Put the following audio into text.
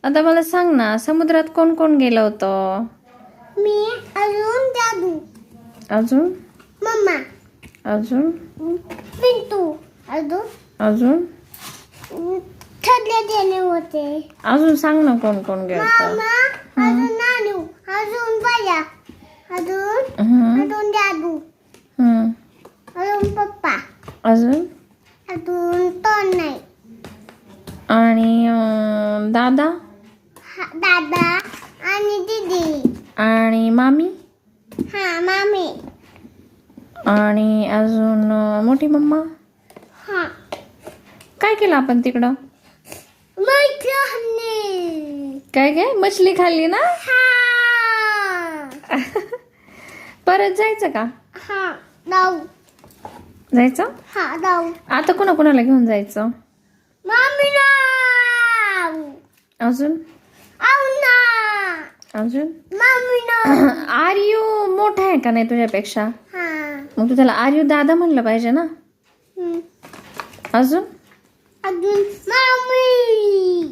आता मला सांग ना, समुद्रात कोण कोण गेलं होतं? मी अजून दादू अजून मम्मा अजून पिंटू अजून ठरले गेले होते. अजून सांग ना कोण कोण गेलं होतं? मामा अजून नानू अजून बाया अजून हम्म, अजून दादू हम्म. अजून पप्पा अजून अजून तोंड नाही आणि दादा दादा आणि दीदी आणि मामी हा मामी आणि अजून मोठी मम्मा. हा काय केलं आपण तिकडं? मैत्रिणी काय काय मछली खाल्ली ना? हा परत जायचं का? हा जाऊ जायचं? हा जाऊ आता कोणाकोणाला घेऊन जायचं? मामीला अजून आऊना अजून मामीला आर्यू मोठा आहे का नाही तुझ्यापेक्षा? हा मग तू त्याला आर्यू दादा म्हणलं पाहिजे ना. अजून अजून मामी